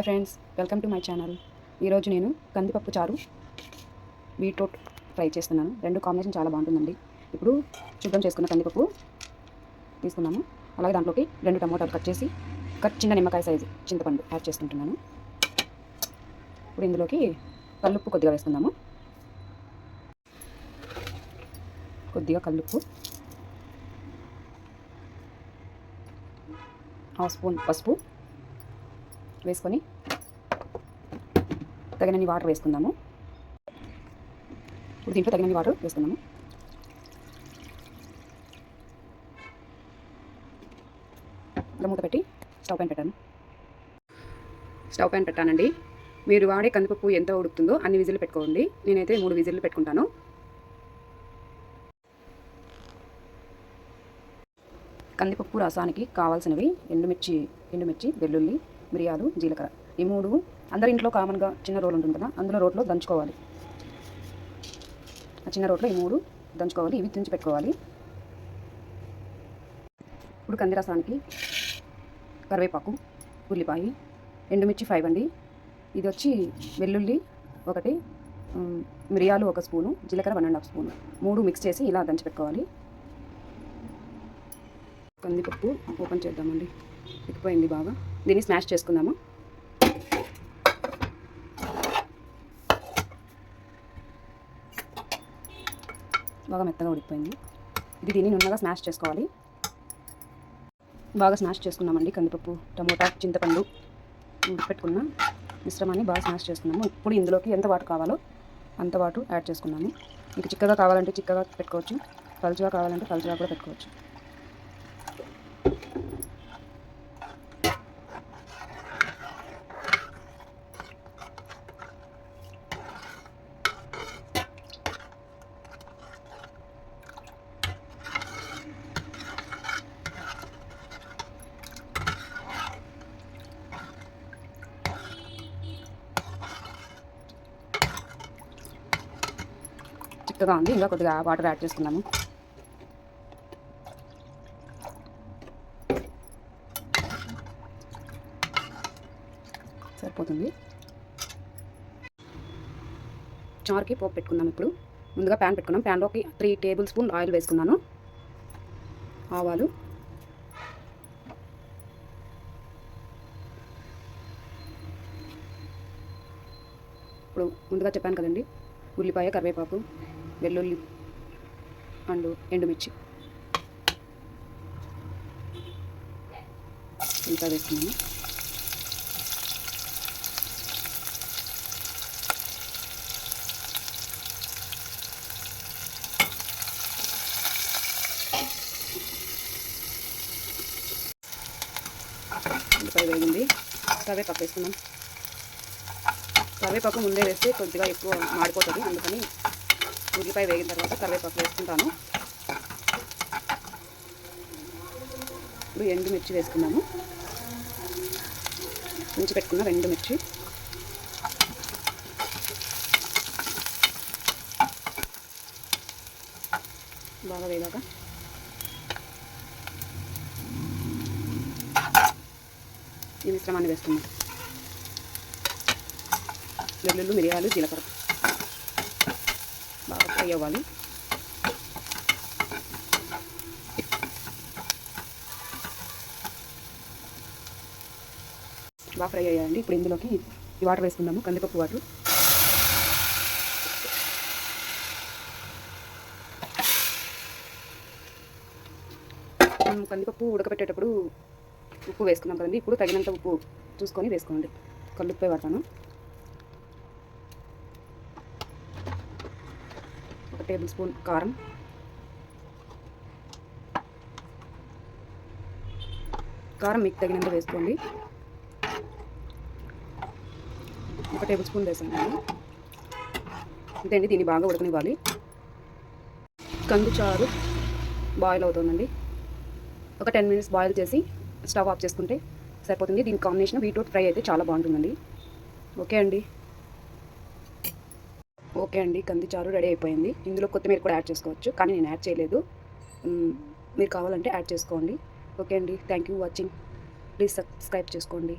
Hi friends, welcome to my channel. ఈరోజు నేను కందిపప్పు చారు బీట్రూట్ ఫ్రై చేస్తున్నాను. రెండు కాంబినేషన్ చాలా బాగుంటుందండి. ఇప్పుడు శుభ్రం చేసుకున్న కందిపప్పు తీసుకున్నాము. అలాగే దాంట్లోకి 2 టమోటాలు కట్ చేసి చిన్న నిమ్మకాయ సైజు చింతపండు యాడ్ చేసుకుంటున్నాను. ఇప్పుడు ఇందులోకి కల్లుప్పు కొద్దిగా వేసుకుందాము. కొద్దిగా కల్లుప్పు, 1/2 స్పూన్ పసుపు వేసుకొని తగినన్ని వాటర్ వేసుకుందాము. ఇప్పుడు దీంట్లో తగినన్ని వాటర్ వేసుకుందాము. మూత పెట్టి స్టవ్ పైన పెట్టానండి. మీరు వాడే కందిపప్పు ఎంత ఉడుకుతుందో అన్ని విజిల్లు పెట్టుకోండి. నేనైతే 3 విజిల్లు పెట్టుకుంటాను. కందిపప్పు రసానికి కావాల్సినవి ఎండుమిర్చి, వెల్లుల్లి, మిరియాలు, జీలకర్ర. ఈ 3 అందరి ఇంట్లో కామన్గా చిన్న రోలు ఉంటుంది కదా, అందులో రోట్లో దంచుకోవాలి. ఆ చిన్న రోట్లో ఈ 3 దంచుకోవాలి. ఇవి తుంచి పెట్టుకోవాలి. ఇప్పుడు కంది రసానికి కరివేపాకు, ఉల్లిపాయ, ఎండుమిర్చి 5 అండి. ఇది వచ్చి వెల్లుల్లి 1, మిరియాలు 1 స్పూను, జీలకర్ర 1½ స్పూను, 3 మిక్స్ చేసి ఇలా దంచి పెట్టుకోవాలి. కందిపప్పు ఓపెన్ చేద్దామండి. ఉడికిపోయింది బాగా. దీన్ని స్మాష్ చేసుకుందాము. బాగా మెత్తగా ఉడికిపోయింది. దీన్ని నున్నగా స్మాష్ చేసుకోవాలి. బాగా స్మాష్ చేసుకున్నామండి. కందిపప్పు, టమోటా, చింతపండు పెట్టుకున్న మిశ్రమాన్ని బాగా స్మాష్ చేసుకున్నాము. ఇప్పుడు ఇందులోకి ఎంత వాటర్ కావాలో అంత వాటర్ యాడ్ చేసుకున్నాము. మీకు చిక్కగా కావాలంటే చిక్కగా పెట్టుకోవచ్చు, పలుచగా కావాలంటే పలుచగా కూడా పెట్టుకోవచ్చు. చిక్కగా ఉంది. ఇంకా కొద్దిగా వాటర్ యాడ్ చేసుకున్నాము. సరిపోతుంది. చారుకి పోపు పెట్టుకుందాం. ఇప్పుడు ముందుగా ప్యాన్ పెట్టుకున్నాం. ప్యాన్లోకి 3 టేబుల్ స్పూన్ ఆయిల్ వేసుకున్నాను. ఆవాలు, ఇప్పుడు ముందుగా చెప్పాను కదండి, ఉల్లిపాయ, కరివేపాకు, వెల్లుల్లి అండ్ ఎండుమిర్చి ఇంకా వేసుకున్నాను. ఉల్లిపాయ వేగింది. కరివేపాకు వేసుకున్నాం. కరివేపాకు ముందే వేస్తే కొద్దిగా ఎక్కువ మాడిపోతుంది, అందుకని ఉల్లిపాయ వేగిన తర్వాత కరివేపాకు వేసుకుంటాను. ఇప్పుడు ఎండుమిర్చి వేసుకున్నాము. ఉంచి పెట్టుకున్న ఎండుమిర్చి, బాగా వేగాక ఈ మిశ్రమాన్ని వేసుకున్నాం. వెల్లుల్లి, మిరియాలు, జీలకర్ర బాగా ఫ్రై అవ్వాలి. బాగా ఫ్రై అయ్యాయండి. ఇప్పుడు ఇందులోకి ఈ వాటర్ వేసుకుందాము. కందిపప్పు వాటర్. కందిపప్పు ఉడకబెట్టేటప్పుడు ఉప్పు వేసుకున్నాం కదండి. ఇప్పుడు తగినంత ఉప్పు చూసుకొని వేసుకోండి. కల్లుప్పే వాడతాను. 1 టేబుల్ స్పూన్ కారం, మీకు తగినంత వేసుకోండి. 1 టేబుల్ స్పూన్ వేసాను. అంతే అండి. దీన్ని బాగా ఉడకనివ్వాలి. కంది చారు బాయిల్ అవుతుందండి. ఒక 10 మినిట్స్ బాయిల్ చేసి స్టవ్ ఆఫ్ చేసుకుంటే సరిపోతుంది. దీని కాంబినేషన్ బీట్రూట్ ఫ్రై అయితే చాలా బాగుంటుందండి. ఓకే అండి, కంది చారు రెడీ అయిపోయింది. ఇందులో కొత్తిమీర కూడా యాడ్ చేసుకోవచ్చు, కానీ నేను యాడ్ చేయలేదు. మీరు కావాలంటే యాడ్ చేసుకోండి. ఓకే అండి, thank you watching. Please subscribe చేసుకోండి.